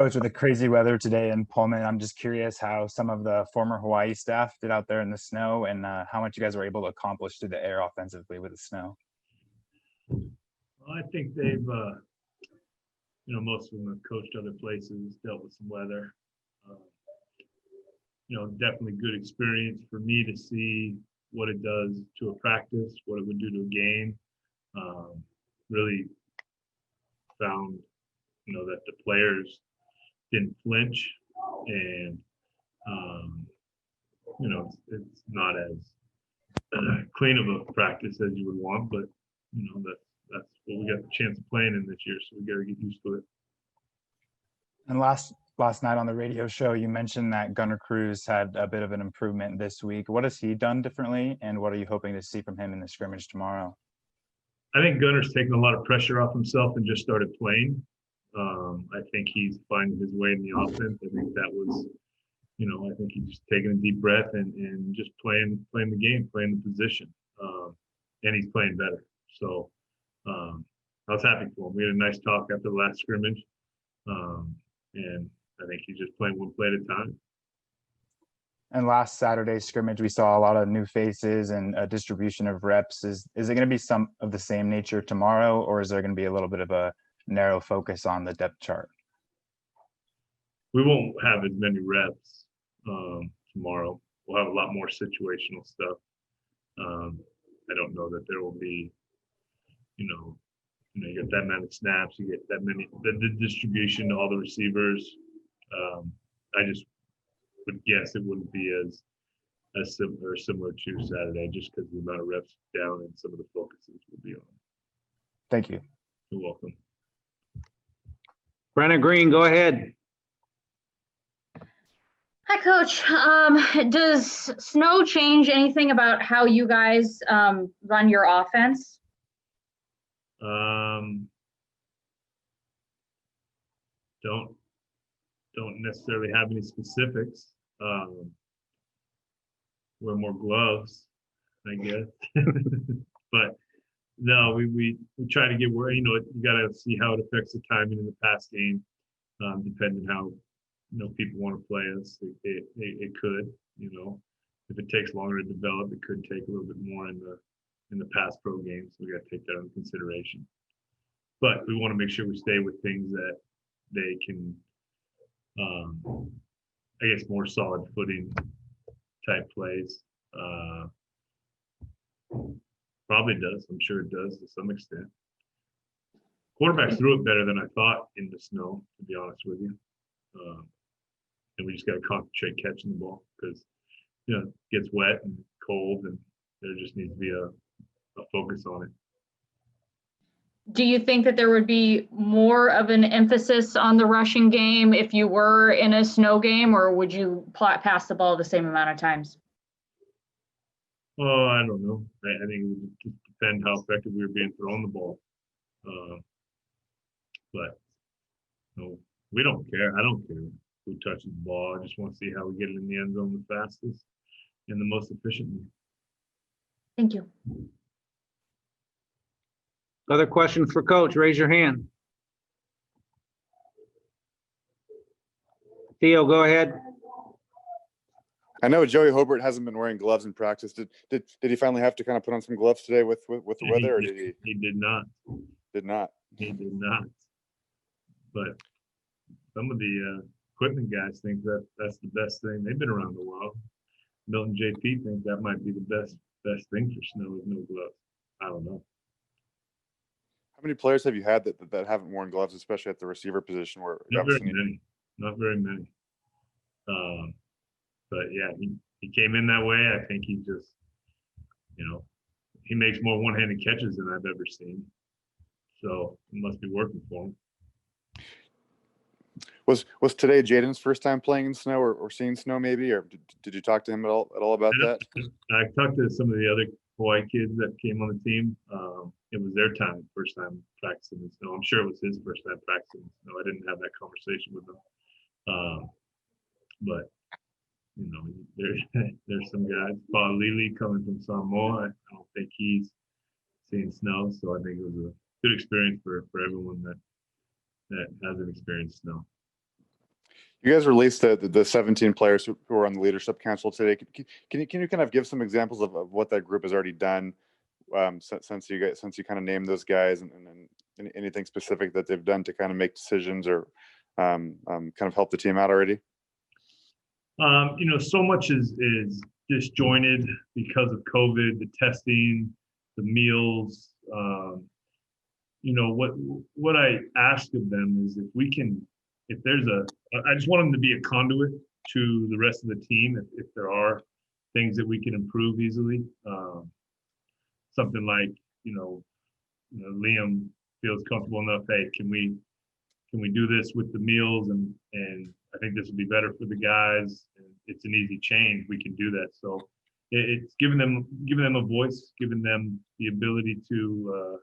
Coach, with the crazy weather today in Pullman, I'm just curious how some of the former Hawaii staff did out there in the snow and how much you guys were able to accomplish through the air offensively with the snow. Well, I think they've, most of them have coached other places, dealt with some weather. Definitely good experience for me to see what it does to a practice, what it would do to a game. Really found, that the players didn't flinch, and it's not as clean of a practice as you would want, but that's what we got the chance of playing in this year, so we got to get used to it. And last night on the radio show, you mentioned that Gunnar Cruz had a bit of an improvement this week. What has he done differently, and what are you hoping to see from him in the scrimmage tomorrow? I think Gunnar's taken a lot of pressure off himself and just started playing. I think he's finding his way in the offense. I think that was, I think he's just taking a deep breath and just playing the game, playing the position. And he's playing better. So I was happy for him. We had a nice talk after the last scrimmage. And I think he's just playing one play at a time. And last Saturday's scrimmage, we saw a lot of new faces and a distribution of reps. Is it going to be some of the same nature tomorrow, or is there going to be a little bit of a narrow focus on the depth chart? We won't have as many reps tomorrow. We'll have a lot more situational stuff. I don't know that there will be, you get that many snaps, you get that many, the distribution to all the receivers. I just would guess it wouldn't be as similar to Saturday, just because the amount of reps down and some of the focuses will be on. Thank you. You're welcome. Brenna Green, go ahead. Hi, Coach. Does snow change anything about how you guys run your offense? Don't necessarily have any specifics. Wear more gloves, I guess. But no, we try to get where, you got to see how it affects the timing in the pass game, depending how people want to play us. It could, if it takes longer to develop, it could take a little bit more in the pass pro game. So we got to take that into consideration. But we want to make sure we stay with things that they can, I guess, more solid footing type plays. Probably does. I'm sure it does to some extent. Quarterbacks threw it better than I thought in the snow, to be honest with you. And we just got to concentrate catching the ball because, it gets wet and cold, and there just needs to be a focus on it. Do you think that there would be more of an emphasis on the rushing game if you were in a snow game, or would you pass the ball the same amount of times? Oh, I don't know. I think it would just depend how effective we were being throwing the ball. But no, we don't care. I don't care who touches the ball. I just want to see how we get it in the end zone the fastest and the most efficiently. Thank you. Other questions for Coach? Raise your hand. Theo, go ahead. I know Joey Hobart hasn't been wearing gloves in practice. Did he finally have to kind of put on some gloves today with the weather, or did he? He did not. Did not. He did not. But some of the equipment guys think that's the best thing. They've been around a while. Milton JP think that might be the best thing for snow is no gloves. I don't know. How many players have you had that haven't worn gloves, especially at the receiver position? Where not very many. Not very many. But yeah, he came in that way. I think he just, he makes more one-handed catches than I've ever seen. So it must be working for him. Was today Jaden's first time playing in snow or seeing snow maybe, or did you talk to him at all about that? I talked to some of the other Hawaii kids that came on the team. It was their first time practicing in snow. I'm sure it was his first time practicing in snow. I didn't have that conversation with him. But there's some guys. Paul Lely coming from Samoa. I don't think he's seen snow, so I think it was a good experience for everyone that hasn't experienced snow. You guys released the 17 players who are on the leadership council today. Can you kind of give some examples of what that group has already done since you kind of named those guys, and anything specific that they've done to kind of make decisions or kind of help the team out already? So much is disjointed because of COVID, the testing, the meals. What I ask of them is I just want them to be a conduit to the rest of the team. If there are things that we can improve easily, something like, Liam feels comfortable enough. Hey, can we do this with the meals? And I think this would be better for the guys. It's an easy change. We can do that. So it's giving them a voice, giving them the ability to,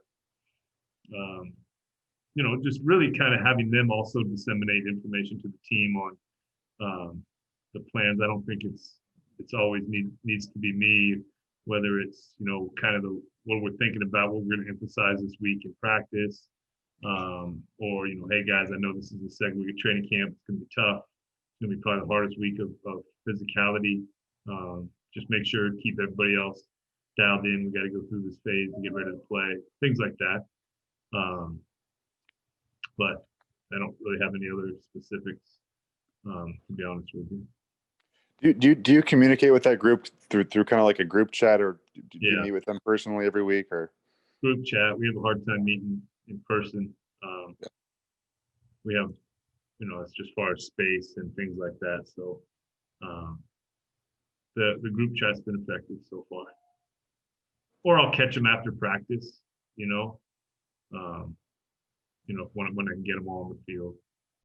just really kind of having them also disseminate information to the team on the plans. I don't think it's always needs to be me, whether it's, kind of what we're thinking about, what we're going to emphasize this week in practice. Or, hey guys, I know this is the second week of training camp. It's going to be tough. It's going to be probably the hardest week of physicality. Just make sure to keep everybody else dialed in. We got to go through this phase and get ready to play. Things like that. But I don't really have any other specifics, to be honest with you. Do you communicate with that group through kind of like a group chat, or do you Yeah. meet with them personally every week, or? Group chat. We have a hard time meeting in person. We have, it's just far as space and things like that. So the group chat's been effective so far. Or I'll catch them after practice, when I can get them all on the field.